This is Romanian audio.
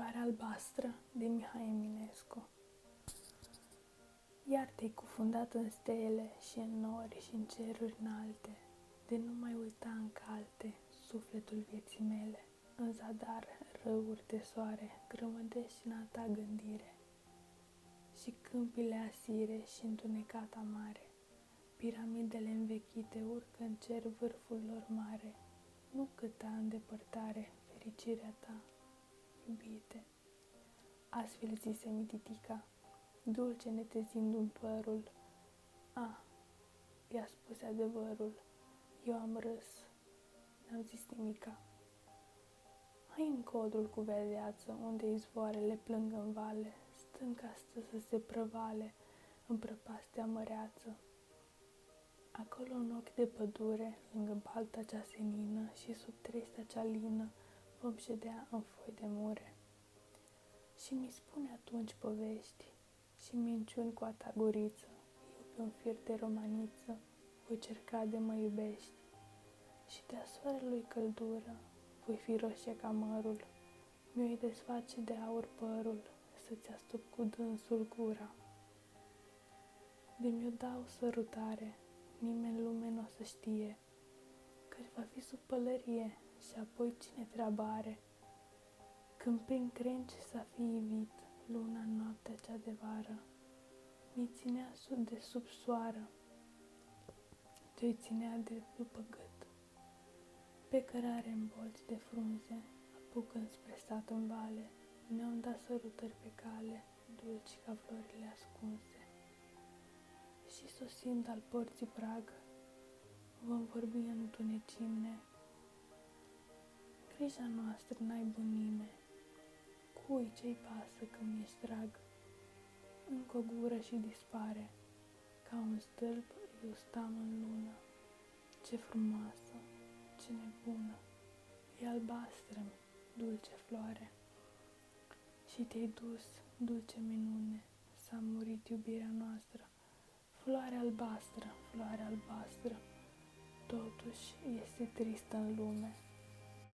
Floarea albastră de Mihai Eminescu. Iar te-ai cufundat în stele și în nori și în ceruri înalte, de nu mai uita în calte sufletul vieții mele. În zadar răuri de soare grămădești în a ta gândire, și câmpile asire și întunecata mare, piramidele învechite urcă în cer vârful lor mare. Nu câta îndepărtare fericirea ta, iubite. Astfel zise Mititica, dulce netezindu-mi părul. I-a spus adevărul, eu am râs, n-am zis nimica. Hai în codrul cu verdeață, unde izvoarele plâng în vale, stânca stă să se prăvale în prăpastia măreață. Acolo un ochi de pădure, lângă balta cea senină și sub trestea cea lină, vom ședea în foi de mure. Și mi spune atunci povești și minciuni cu a ta guriță, eu pe un fir de romaniță voi cerca de mă iubești. Și de-a soarelui căldură voi fi roșie ca mărul, mi-o-i desface de aur părul, să-ți astup cu dânsul gura. De mi-o dau sărutare, nimeni în lume n-o să știe, căci va fi sub pălărie și apoi cine treabă are. Când prin crengi s-a fi ivit luna în noaptea cea de vară, mi ținea de sub soară, te-o ținea de după gât. Pe cărare în bolți de frunze, apucând spre sat în vale, mi-au dat sărutări pe cale, dulci ca florile ascunse. Și sosind al porții prag, vom vorbi în întunecime. Grija noastră n-ai bunime, cui ce-i pasă că mi-ești drag? Încă o gură și dispare, ca un stâlp eu stam în lună. Ce frumoasă, ce nebună, e albastră, dulce floare. Și te-ai dus, dulce minune, s-a murit iubirea noastră. Floare albastră, totuși este tristă în lume.